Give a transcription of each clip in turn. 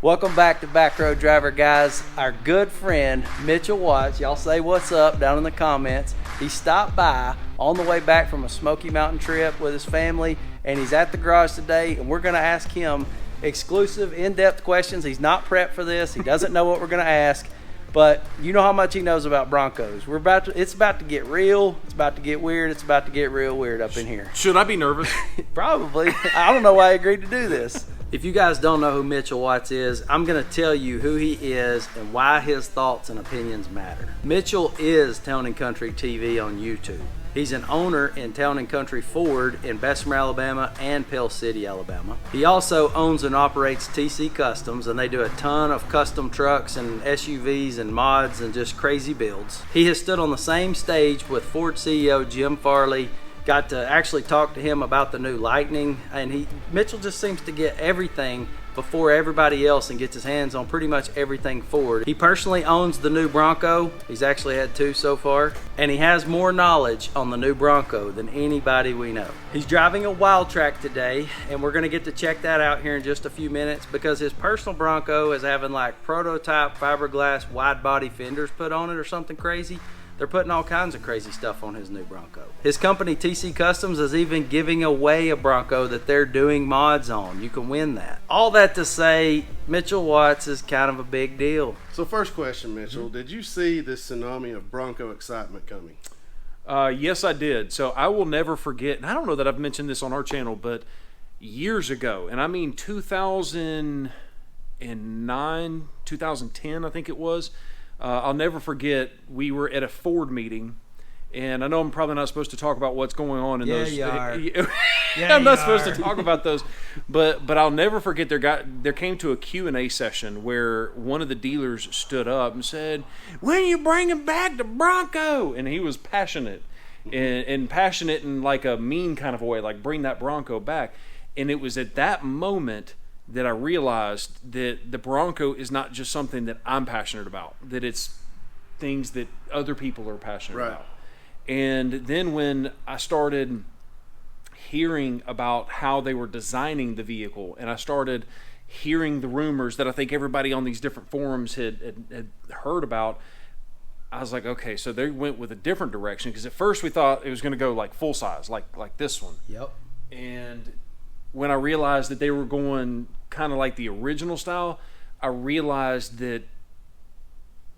Welcome back to Back Road Driver, guys. Our good friend Mitchell Watts, y'all say what's up down in the comments. He stopped by on the way back from a Smoky Mountain trip with his family, and he's at the garage today, and we're going to ask him exclusive, in-depth questions. He's not prepped for this. He doesn't know what we're going to ask, but you know how much he knows about Broncos. It's about to get real. It's about to get weird. It's about to get real weird up in here. Should I be nervous? Probably. I don't know why I agreed to do this. If you guys don't know who Mitchell Watts is, I'm going to tell you who he is and why his thoughts and opinions matter. Mitchell is Town & Country TV on YouTube. He's an owner in Town & Country Ford in Bessemer, Alabama and Pell City, Alabama. He also owns and operates TC Customs, and they do a ton of custom trucks and SUVs and mods and just crazy builds. He has stood on the same stage with Ford CEO Jim Farley. Got to actually talk to him about the new Lightning, and Mitchell just seems to get everything before everybody else and gets his hands on pretty much everything Ford. He personally owns the new Bronco. He's actually had two so far, and he has more knowledge on the new Bronco than anybody we know. He's driving a Wild Track today, and we're gonna get to check that out here in just a few minutes because his personal Bronco is having like prototype fiberglass wide body fenders put on it or something crazy. They're putting all kinds of crazy stuff on his new Bronco. His company, TC Customs, is even giving away a Bronco that they're doing mods on. You can win that. All that to say, Mitchell Watts is kind of a big deal. So first question, Mitchell, did you see this tsunami of Bronco excitement coming? Yes, I did. So I will never forget, and I don't know that I've mentioned this on our channel, but years ago, and I mean 2009, 2010, I think it was, I'll never forget, we were at a Ford meeting, and I know I'm probably not supposed to talk about what's going on in those. You are. I'm not supposed to talk about those, but I'll never forget there came to a Q&A session where one of the dealers stood up and said, "When are you bringing back the Bronco?" And he was passionate, and passionate in like a mean kind of way, like bring that Bronco back. And it was at that moment that I realized that the Bronco is not just something that I'm passionate about, that it's things that other people are passionate about. And then when I started hearing about how they were designing the vehicle, and I started hearing the rumors that I think everybody on these different forums had heard about, I was like, okay, so they went with a different direction, because at first we thought it was going to go like full size, like this one. Yep. And when I realized that they were going kind of like the original style, I realized that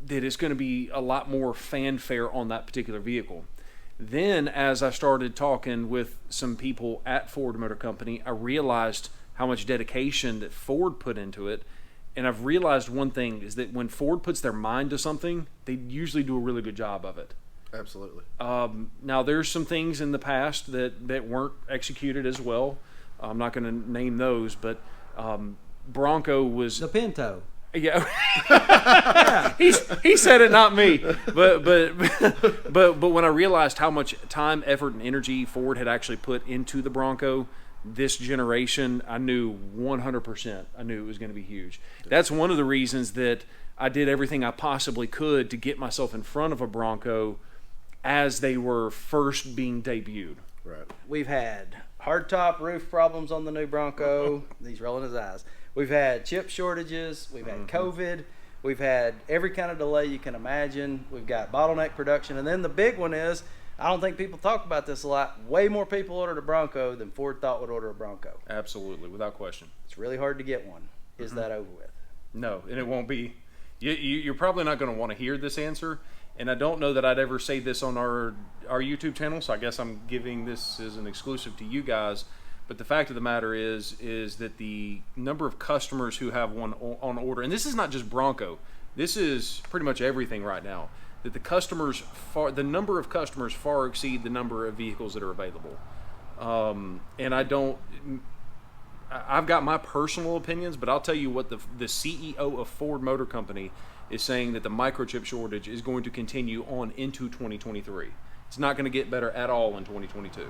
it's going to be a lot more fanfare on that particular vehicle. Then as I started talking with some people at Ford Motor Company, I realized how much dedication that Ford put into it. And I've realized one thing is that when Ford puts their mind to something, they usually do a really good job of it. Absolutely. Now there's some things in the past that weren't executed as well. I'm not going to name those, but Bronco was The Pinto. Yeah, he said it, not me. But when I realized how much time, effort, and energy Ford had actually put into the Bronco this generation, I knew 100%. I knew it was going to be huge. That's one of the reasons that I did everything I possibly could to get myself in front of a Bronco as they were first being debuted. Right. We've had hardtop roof problems on the new Bronco. He's rolling his eyes. We've had chip shortages. We've had COVID. We've had every kind of delay you can imagine. We've got bottleneck production. And then the big one is, I don't think people talk about this a lot, way more people ordered a Bronco than Ford thought would order a Bronco. Absolutely, without question. It's really hard to get one. Is that over with? No, and it won't be. You're probably not going to want to hear this answer. And I don't know that I'd ever say this on our YouTube channel, so I guess I'm giving this as an exclusive to you guys. But the fact of the matter is that the number of customers who have one on order, and this is not just Bronco, this is pretty much everything right now, that the number of customers far exceed the number of vehicles that are available. And I've got my personal opinions, but I'll tell you what the CEO of Ford Motor Company is saying, that the microchip shortage is going to continue on into 2023. It's not going to get better at all in 2022.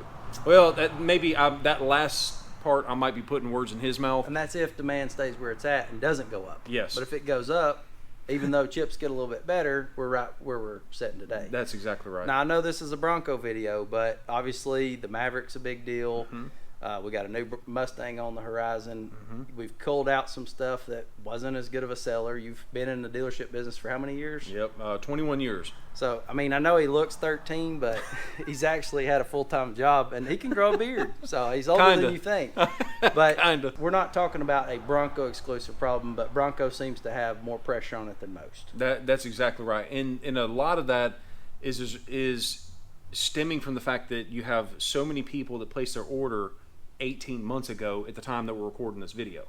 Well, that last part I might be putting words in his mouth. And that's if demand stays where it's at and doesn't go up. Yes. But if it goes up, even though chips get a little bit better, we're right where we're sitting today. That's exactly right. Now, I know this is a Bronco video, but obviously the Maverick's a big deal. We got a new Mustang on the horizon. We've culled out some stuff that wasn't as good of a seller. You've been in the dealership business for how many years? Yep, 21 years. So, I mean, I know he looks 13, but he's actually had a full-time job, and he can grow a beard. So he's older than you think. But we're not talking about a Bronco exclusive problem, but Bronco seems to have more pressure on it than most. That's exactly right. And a lot of that is stemming from the fact that you have so many people that placed their order 18 months ago at the time that we're recording this video.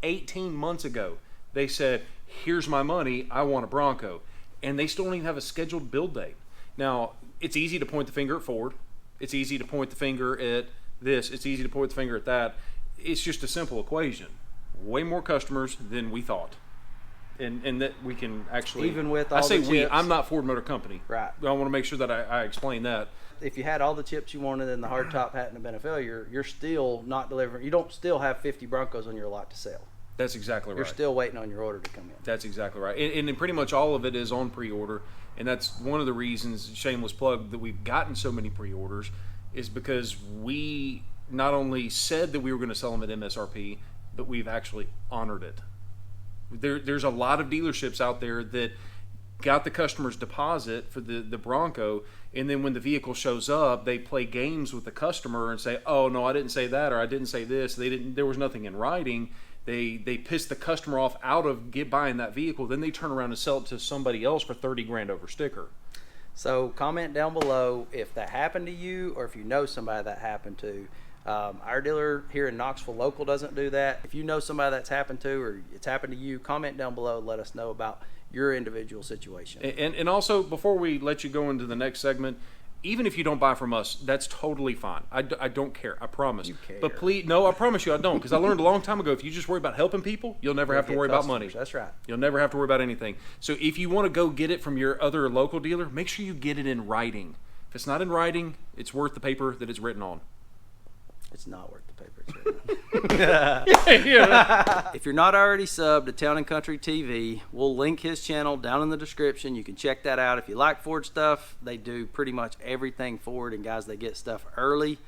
18 months ago, they said, here's my money, I want a Bronco. And they still don't even have a scheduled build date. Now, it's easy to point the finger at Ford. It's easy to point the finger at this. It's easy to point the finger at that. It's just a simple equation. Way more customers than we thought. And that we can actually... Even with all I say the we, chips. I'm not Ford Motor Company. Right. I want to make sure that I explain that. If you had all the chips you wanted and the hardtop hadn't been a failure, you're still not delivering. You don't still have 50 Broncos on your lot to sell. That's exactly right. You're still waiting on your order to come in. That's exactly right. And pretty much all of it is on pre-order. And that's one of the reasons, shameless plug, that we've gotten so many pre-orders is because we not only said that we were going to sell them at MSRP, but we've actually honored it. There's a lot of dealerships out there that got the customer's deposit for the Bronco, and then when the vehicle shows up, they play games with the customer and say, oh, no, I didn't say that, or I didn't say this. There was nothing in writing. They piss the customer off out of buying that vehicle. Then they turn around and sell it to somebody else for $30,000 over sticker. So comment down below if that happened to you or if you know somebody that happened to. Our dealer here in Knoxville local doesn't do that. If you know somebody that's happened to or it's happened to you, comment down below and let us know about your individual situation. And also, before we let you go into the next segment, even if you don't buy from us, that's totally fine. I don't care. I promise. You care. But please, no, I promise you I don't. Because I learned a long time ago, if you just worry about helping people, you'll never have to worry about money. That's right. You'll never have to worry about anything. So if you want to go get it from your other local dealer, make sure you get it in writing. If it's not in writing, it's worth the paper that it's written on. It's not worth the paper it's written on. If you're not already subbed to Town & Country TV, we'll link his channel down in the description. You can check that out. If you like Ford stuff, they do pretty much everything Ford, and guys, they get stuff early.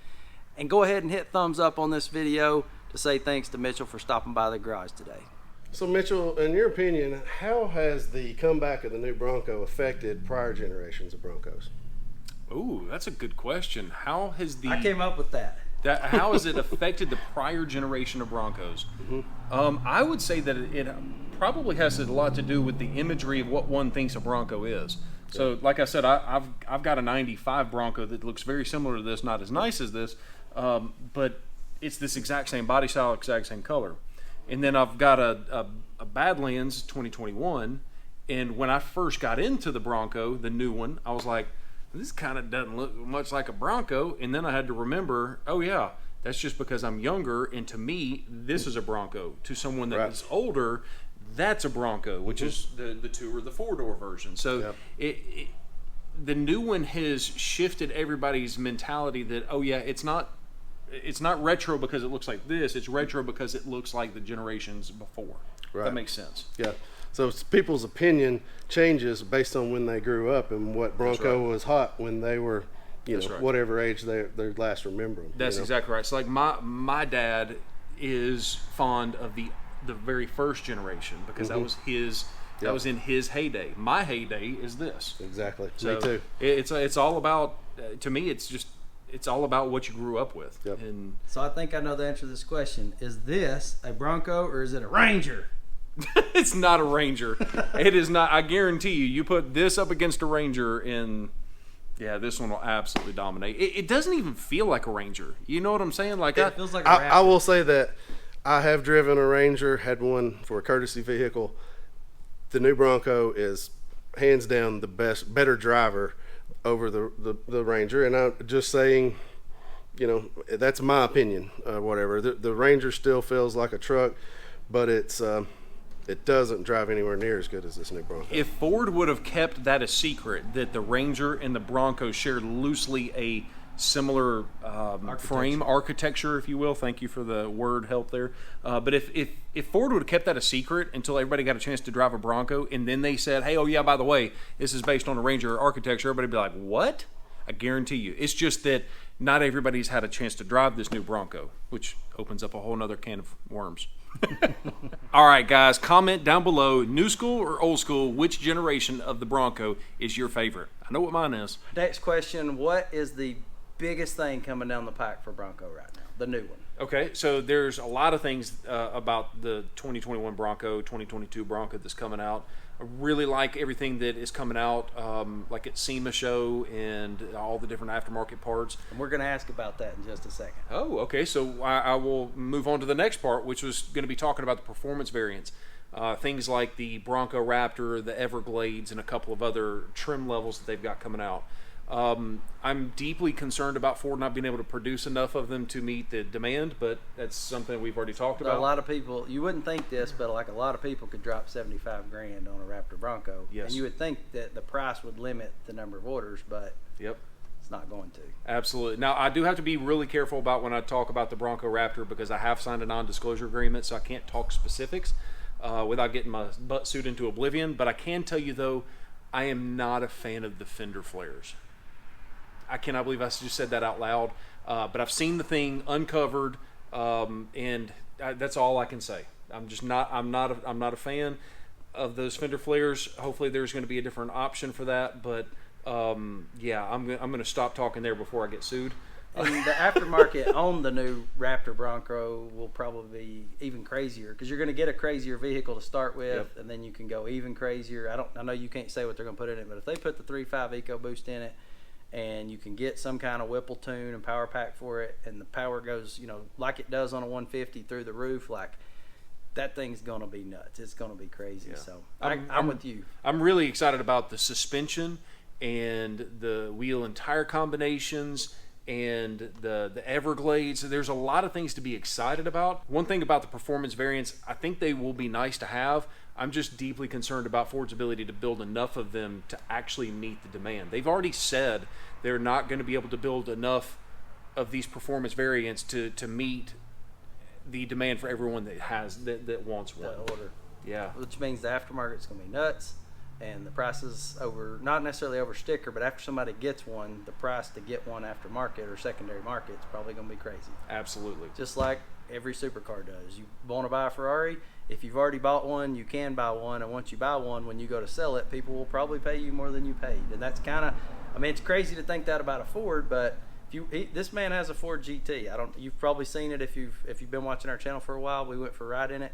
And go ahead and hit thumbs up on this video to say thanks to Mitchell for stopping by the garage today. So Mitchell, in your opinion, how has the comeback of the new Bronco affected prior generations of Broncos? Ooh, that's a good question. How has I came up with that. How has it affected the prior generation of Broncos? I would say that it probably has a lot to do with the imagery of what one thinks a Bronco is. So, like I said, I've got a ~95 Bronco that looks very similar to this, not as nice as this, but it's this exact same body style, exact same color. And then I've got a Badlands 2021, and when I first got into the Bronco, the new one, I was like, this kind of doesn't look much like a Bronco. And then I had to remember, oh yeah, that's just because I'm younger, and to me, this is a Bronco. To someone that is older, that's a Bronco, which is the two or the four-door version. So the new one has shifted everybody's mentality that, oh yeah, it's not retro because it looks like this. It's retro because it looks like the generations before. Right. That makes sense. Yeah. So people's opinion changes based on when they grew up and what Bronco was hot when they were, whatever age they last remember them. That's exactly right. So like my dad is fond of the very first generation because that was his. That was in his heyday. My heyday is this. Exactly. So me too. It's all about. To me, it's all about what you grew up with. Yep. And so I think I know the answer to this question. Is this a Bronco or is it a Ranger? It's not a Ranger. It is not. I guarantee you. You put this up against a Ranger, and this one will absolutely dominate. It doesn't even feel like a Ranger. You know what I'm saying? Like it feels like I will say that I have driven a Ranger, had one for a courtesy vehicle. The new Bronco is hands down the better driver over the Ranger, and I'm just saying, that's my opinion. Whatever. The Ranger still feels like a truck, but it doesn't drive anywhere near as good as this new Bronco. If Ford would have kept that a secret, that the Ranger and the Bronco shared loosely a similar frame architecture, if you will. Thank you for the word help there. But if Ford would have kept that a secret until everybody got a chance to drive a Bronco, and then they said, hey, oh yeah, by the way, this is based on a Ranger architecture, everybody would be like, what? I guarantee you. It's just that not everybody's had a chance to drive this new Bronco, which opens up a whole nother can of worms. All right, guys, comment down below, new school or old school, which generation of the Bronco is your favorite? I know what mine is. Next question, what is the biggest thing coming down the pike for Bronco right now, the new one? Okay, so there's a lot of things about the 2021 Bronco, 2022 Bronco that's coming out. I really like everything that is coming out, like at SEMA show and all the different aftermarket parts. And we're going to ask about that in just a second. Oh, okay. So I will move on to the next part, which was going to be talking about the performance variants. Things like the Bronco Raptor, the Everglades, and a couple of other trim levels that they've got coming out. I'm deeply concerned about Ford not being able to produce enough of them to meet the demand, but that's something we've already talked about. A lot of people, you wouldn't think this, but like a lot of people could drop 75 grand on a Raptor Bronco. Yes. And you would think that the price would limit the number of orders, but yep, it's not going to. Absolutely. Now, I do have to be really careful about when I talk about the Bronco Raptor because I have signed a non-disclosure agreement, so I can't talk specifics without getting my butt suit into oblivion. But I can tell you, though, I am not a fan of the fender flares. I cannot believe I just said that out loud, but I've seen the thing uncovered, and that's all I can say. I'm not a fan of those fender flares. Hopefully, there's going to be a different option for that, but yeah, I'm going to stop talking there before I get sued. And the aftermarket on the new Raptor Bronco will probably be even crazier because you're going to get a crazier vehicle to start with, Yep. and then you can go even crazier. I know you can't say what they're going to put in it, but if they put the 3.5 EcoBoost in it, and you can get some kind of Whipple tune and power pack for it, and the power goes, like it does on a 150 through the roof, like that thing's gonna be nuts. It's gonna be crazy. Yeah. So I'm with you. I'm really excited about the suspension and the wheel and tire combinations and the Everglades. There's a lot of things to be excited about. One thing about the performance variants, I think they will be nice to have. I'm just deeply concerned about Ford's ability to build enough of them to actually meet the demand. They've already said they're not going to be able to build enough of these performance variants to meet the demand for everyone that wants one. That order. Yeah. Which means the aftermarket's going to be nuts, and the prices not necessarily over sticker, but after somebody gets one, the price to get one aftermarket or secondary market is probably going to be crazy. Absolutely. Just like every supercar does. You want to buy a Ferrari, if you've already bought one, you can buy one, and once you buy one, when you go to sell it, people will probably pay you more than you paid. And that's kind of, it's crazy to think that about a Ford, but this man has a Ford GT. You've probably seen it if you've been watching our channel for a while. We went for a ride in it.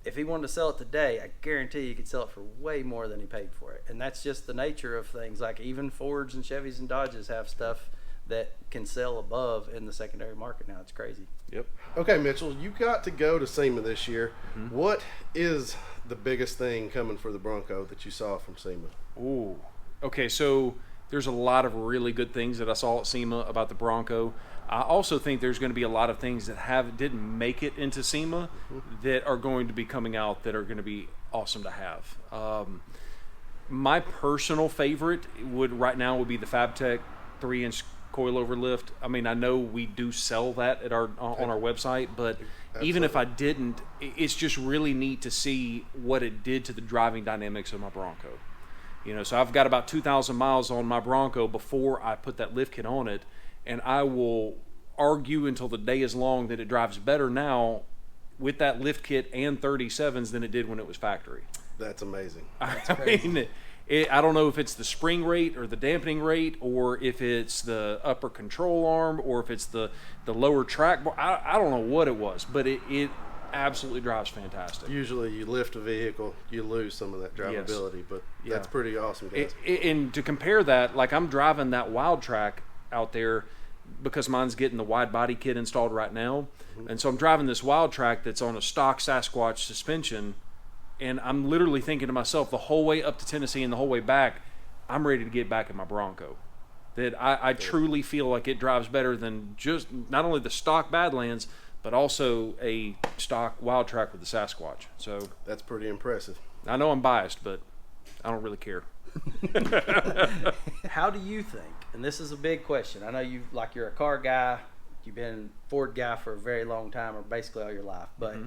If he wanted to sell it today, I guarantee he could sell it for way more than he paid for it. And that's just the nature of things. Like even Fords and Chevys and Dodges have stuff that can sell above in the secondary market now. It's crazy. Yep. Okay, Mitchell, you got to go to SEMA this year. Mm-hmm. What is the biggest thing coming for the Bronco that you saw from SEMA? Ooh. Okay, so there's a lot of really good things that I saw at SEMA about the Bronco. I also think there's going to be a lot of things that didn't make it into SEMA that are going to be coming out that are going to be awesome to have. My personal favorite right now would be the FabTech 3-inch coilover lift. I know we do sell that on our website, but absolutely. Even if I didn't, it's just really neat to see what it did to the driving dynamics of my Bronco. So I've got about 2,000 miles on my Bronco before I put that lift kit on it, and I will argue until the day is long that it drives better now with that lift kit and 37s than it did when it was factory. That's amazing. I don't know if it's the spring rate or the dampening rate, or if it's the upper control arm, or if it's the lower track bar. I don't know what it was, but it absolutely drives fantastic. Usually you lift a vehicle, you lose some of that drivability, yes. But that's pretty awesome, guys. And to compare that, like I'm driving that Wild Track out there because mine's getting the wide body kit installed right now. Mm-hmm. And so I'm driving this Wild Track that's on a stock Sasquatch suspension, and I'm literally thinking to myself the whole way up to Tennessee and the whole way back, I'm ready to get back in my Bronco. That I truly feel like it drives better than just not only the stock Badlands, but also a stock Wild Track with the Sasquatch. So that's pretty impressive. I know I'm biased, but I don't really care. How do you think, and this is a big question, I know you're a car guy, you've been a Ford guy for a very long time, or basically all your life, but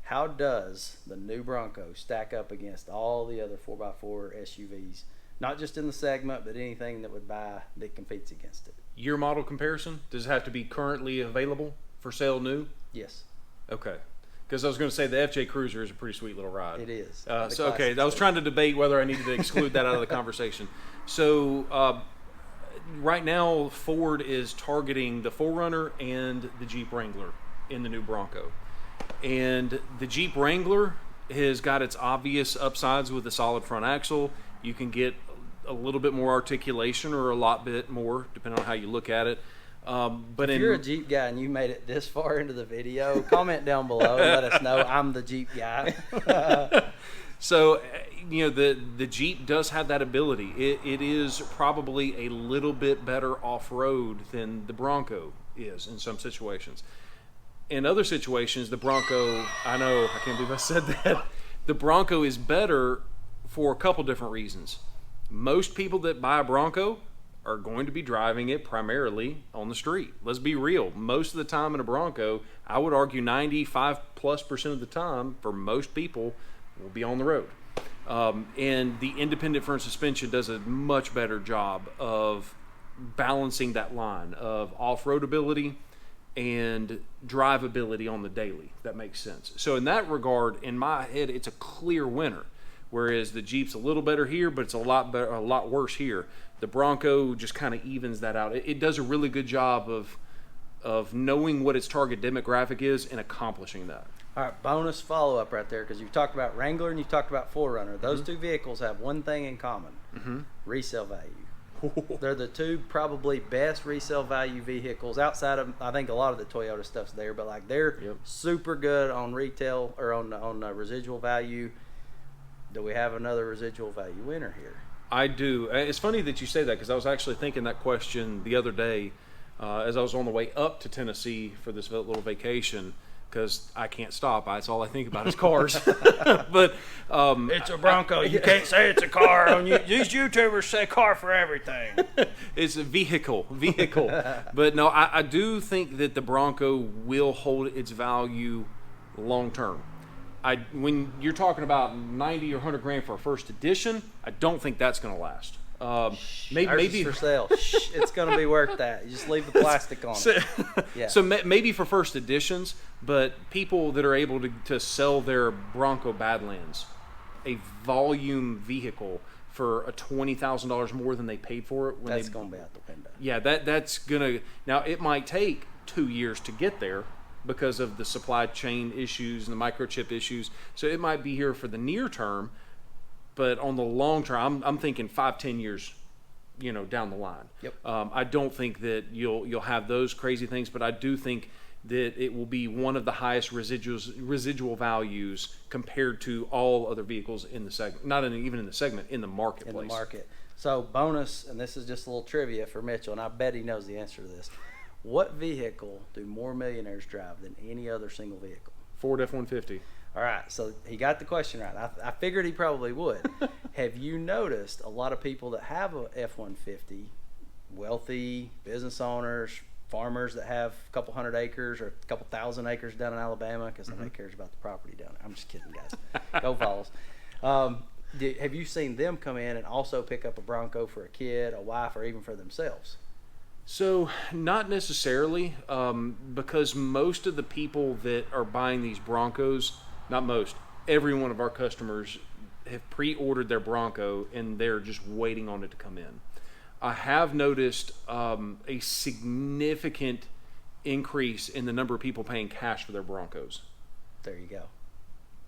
how does the new Bronco stack up against all the other 4x4 SUVs not just in the segment, but anything that competes against it. Year model comparison, does it have to be currently available for sale new? Yes. Okay. Because I was going to say the FJ Cruiser is a pretty sweet little ride. It is. I was trying to debate whether I needed to exclude that out of the conversation. So right now, Ford is targeting the 4Runner and the Jeep Wrangler in the new Bronco. And the Jeep Wrangler has got its obvious upsides with a solid front axle. You can get a little bit more articulation or a lot bit more, depending on how you look at it. But if you're a Jeep guy and you made it this far into the video, comment down below and let us know I'm the Jeep guy. So, the Jeep does have that ability. It is probably a little bit better off-road than the Bronco is in some situations. In other situations, the Bronco, I can't believe I said that. The Bronco is better for a couple different reasons. Most people that buy a Bronco are going to be driving it primarily on the street. Let's be real. Most of the time in a Bronco, I would argue 95+% of the time for most people will be on the road. And the independent front suspension does a much better job of balancing that line of off-road ability and drivability on the daily, if that makes sense. So in that regard, in my head, it's a clear winner. Whereas the Jeep's a little better here, but it's a lot worse here. The Bronco just kind of evens that out. It does a really good job of knowing what its target demographic is and accomplishing that. All right, bonus follow-up right there, because you've talked about Wrangler and you've talked about 4Runner. Those two vehicles have one thing in common, resale value. They're the two probably best resale value vehicles outside of, I think a lot of the Toyota stuff's there, but like they're super good on retail or on residual value. Do we have another residual value winner here? I do. It's funny that you say that, because I was actually thinking that question the other day as I was on the way up to Tennessee for this little vacation, because I can't stop. That's all I think about is cars. But it's a Bronco. You can't say it's a car. These YouTubers say car for everything. It's a vehicle. But no, I do think that the Bronco will hold its value long term. When you're talking about 90 or 100 grand for a first edition, I don't think that's going to last. Maybe for sale. It's going to be worth that. You just leave the plastic on it. Yeah. So maybe for first editions, but people that are able to sell their Bronco Badlands, a volume vehicle for a $20,000 more than they paid for it, that's going to be out the window. Yeah, that's gonna. Now it might take 2 years to get there, because of the supply chain issues and the microchip issues. So it might be here for the near term, but on the long term, I'm thinking 5-10 years, down the line. Yep. I don't think that you'll have those crazy things, but I do think that it will be one of the highest residual values compared to all other vehicles in the segment. Not even in the segment, in the marketplace. In the market. So bonus, and this is just a little trivia for Mitchell, and I bet he knows the answer to this. What vehicle do more millionaires drive than any other single vehicle? Ford F-150. All right, so he got the question right. I figured he probably would. Have you noticed a lot of people that have a F-150, wealthy business owners, farmers that have a couple hundred acres or a couple thousand acres down in Alabama, because nobody cares about the property down there. I'm just kidding, guys. Go Vols. Have you seen them come in and also pick up a Bronco for a kid, a wife, or even for themselves? So not necessarily, because most of the people that are buying these Broncos, not most, every one of our customers have pre-ordered their Bronco and they're just waiting on it to come in. I have noticed a significant increase in the number of people paying cash for their Broncos. There you go.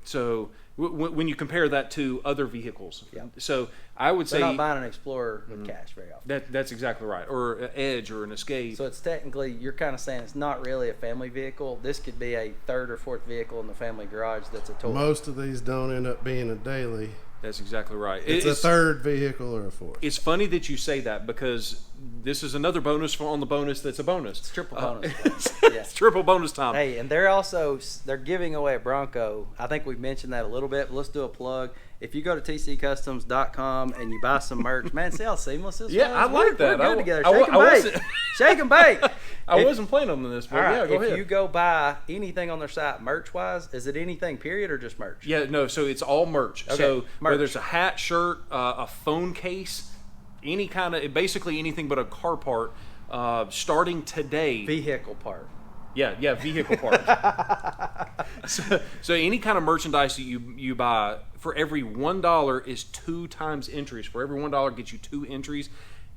So when you compare that to other vehicles, so I would say they're not buying an Explorer with cash very often. That's exactly right, or an Edge or an Escape. So it's technically, you're kind of saying it's not really a family vehicle. This could be a third or fourth vehicle in the family garage that's a toy. Most of these don't end up being a daily. That's exactly right. It's a third vehicle or a fourth. It's funny that you say that, because this is another bonus on the bonus that's a bonus. It's triple bonus. It's triple bonus time. Hey, and they're giving away a Bronco. I think we've mentioned that a little bit, but let's do a plug. If you go to tccustoms.com and you buy some merch, man, see how seamless this was? Yeah, I like that. We're good together. Shake and bake. I wasn't planning on this, but yeah, go ahead. If you go buy anything on their site merch-wise, is it anything period or just merch? Yeah, no, so it's all merch. Okay, So merch. whether it's a hat, shirt, a phone case, any kind of, basically anything but a car part, starting today. Vehicle part. Yeah, vehicle parts. so any kind of merchandise that you buy, for every $1 is 2 times entries. For every $1 gets you 2 entries.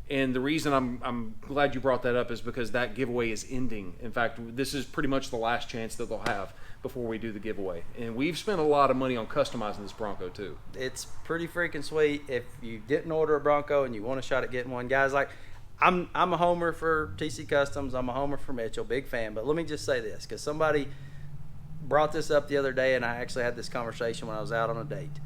And the reason I'm glad you brought that up is because that giveaway is ending. In fact, this is pretty much the last chance that they'll have before we do the giveaway. And we've spent a lot of money on customizing this Bronco too. It's pretty freaking sweet. If you didn't order a Bronco and you want a shot at getting one, guys, like I'm a homer for TC Customs. I'm a homer for Mitchell, big fan. But let me just say this, because somebody brought this up the other day, and I actually had this conversation when I was out on a date.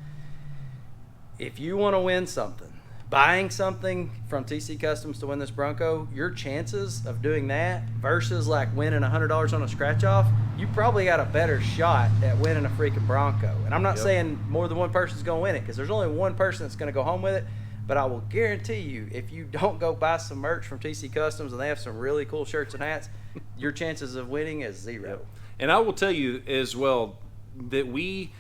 If you want to win something, buying something from TC Customs to win this Bronco, your chances of doing that versus like winning $100 on a scratch off, you probably got a better shot at winning a freaking Bronco. And I'm not saying more than one person's going to win it, because there's only one person that's going to go home with it. But I will guarantee you, if you don't go buy some merch from TC Customs, and they have some really cool shirts and hats, your chances of winning is 0. Yep. And I will tell you as well that we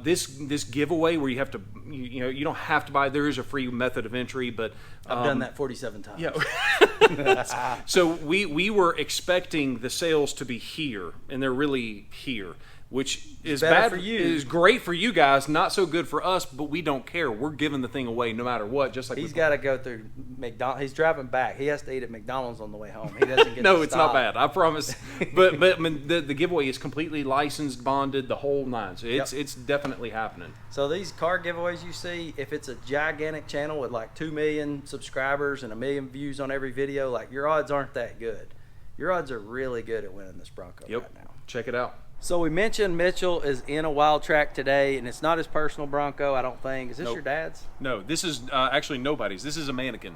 this giveaway where you have to you don't have to buy. There is a free method of entry, but I've done that 47 times. Yeah. So we were expecting the sales to be here, and they're really here, which is bad for you. Is great for you guys, not so good for us. But we don't care. We're giving the thing away no matter what. Just like he's got to go through McDonald's. He's driving back. He has to eat at McDonald's on the way home. He doesn't get no, to it's stop. not bad. I promise. but I mean, the giveaway is completely licensed, bonded, the whole nine. So it's definitely happening. So these car giveaways you see, if it's a gigantic channel with like 2 million subscribers and 1 million views on every video, like your odds aren't that good. Your odds are really good at winning this Bronco right now. Check it out. So we mentioned Mitchell is in a wild track today, and it's not his personal Bronco, I don't think. Is this your dad's? No, this is actually nobody's. This is a mannequin.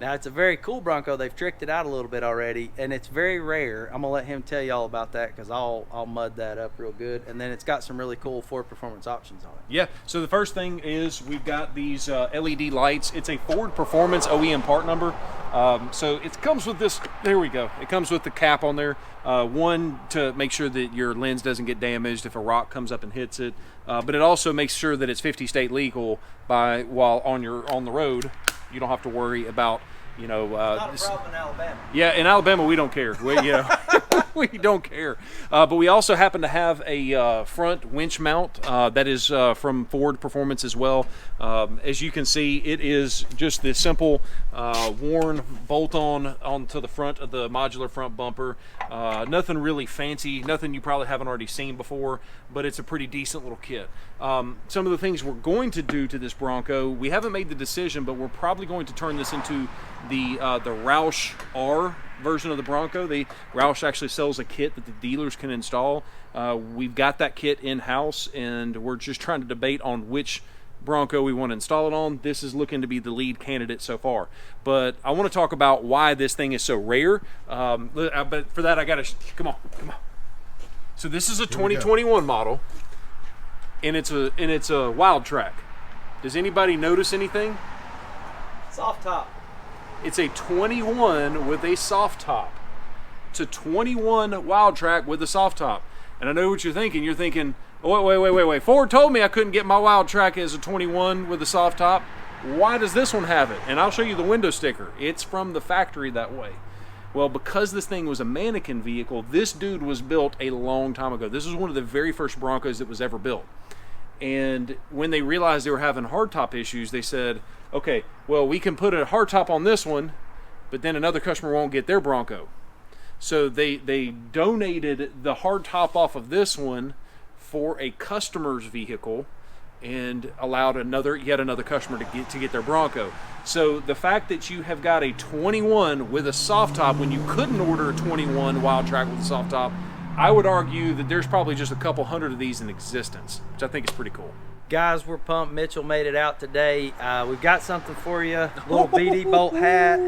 Now, it's a very cool Bronco. They've tricked it out a little bit already, and it's very rare. I'm going to let him tell you all about that, because I'll mud that up real good. And then it's got some really cool Ford Performance options on it. Yeah, so the first thing is we've got these LED lights. It's a Ford Performance OEM part number. So it comes with this, there we go. It comes with the cap on there. One, to make sure that your lens doesn't get damaged if a rock comes up and hits it. But it also makes sure that it's 50 state legal while on the road. You don't have to worry about, Not a problem in Alabama. Yeah, in Alabama we don't care. We don't care. But we also happen to have a front winch mount that is from Ford Performance as well. As you can see, it is just this simple worn bolt-on onto the front of the modular front bumper. Nothing really fancy, nothing you probably haven't already seen before, but it's a pretty decent little kit. Some of the things we're going to do to this Bronco, we haven't made the decision, but we're probably going to turn this into the Roush R version of the Bronco. The Roush actually sells a kit that the dealers can install. We've got that kit in-house, and we're just trying to debate on which Bronco we want to install it on. This is looking to be the lead candidate so far. But I want to talk about why this thing is so rare. But for that, I got to come on. So this is a 2021 model, and it's a wild track. Does anybody notice anything? Soft top. It's a 21 with a soft top. It's a 21 wild track with a soft top. And I know what you're thinking. You're thinking, oh, wait. Ford told me I couldn't get my wild track as a 21 with a soft top. Why does this one have it? And I'll show you the window sticker. It's from the factory that way. Well, because this thing was a mannequin vehicle, this dude was built a long time ago. This was one of the very first Broncos that was ever built. And when they realized they were having hardtop issues, they said, okay, well, we can put a hardtop on this one, but then another customer won't get their Bronco. So they donated the hardtop off of this one for a customer's vehicle and allowed yet another customer to get their Bronco. So the fact that you have got a 21 with a soft top when you couldn't order a 21 wild track with a soft top, I would argue that there's probably just a couple hundred of these in existence, which I think is pretty cool. Guys, we're pumped. Mitchell made it out today. We've got something for you. Little BD Bolt hat,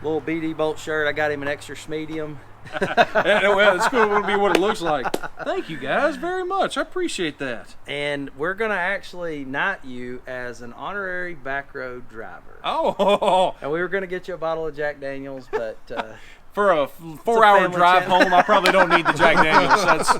little BD Bolt shirt. I got him an extra medium. Well, it's going to be what it looks like. Thank you guys very much. I appreciate that. And we're going to actually knight you as an honorary back road driver. Oh. And we were going to get you a bottle of Jack Daniels, but... For a 4-hour drive home, I probably don't need the Jack Daniels. That's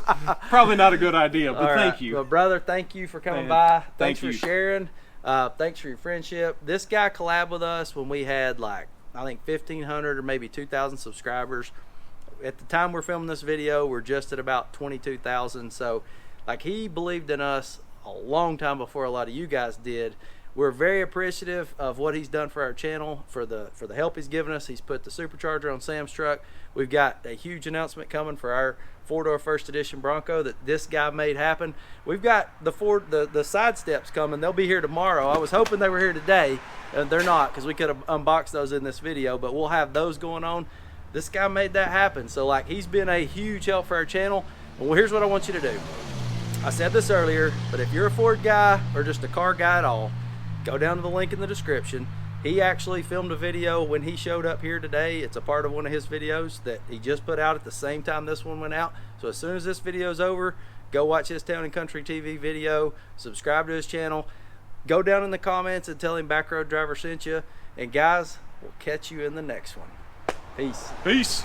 probably not a good idea, but thank you. Well, brother, thank you for coming by. Thanks you. for sharing. Thanks for your friendship. This guy collabed with us when we had, like, I think 1,500 or maybe 2,000 subscribers. At the time we're filming this video, we're just at about 22,000. So, like, he believed in us a long time before a lot of you guys did. We're very appreciative of what he's done for our channel, for the help he's given us. He's put the supercharger on Sam's truck. We've got a huge announcement coming for our 4-door first edition Bronco that this guy made happen. We've got the side steps coming. They'll be here tomorrow. I was hoping they were here today, and they're not, because we could have unboxed those in this video, but we'll have those going on. This guy made that happen. So, like, he's been a huge help for our channel. Well, here's what I want you to do. I said this earlier, but if you're a Ford guy or just a car guy at all, go down to the link in the description. He actually filmed a video when he showed up here today. It's a part of one of his videos that he just put out at the same time this one went out. So as soon as this video's over, go watch his Town and Country TV video, subscribe to his channel, go down in the comments and tell him Backroad Driver sent you. And guys, we'll catch you in the next one. Peace. Peace.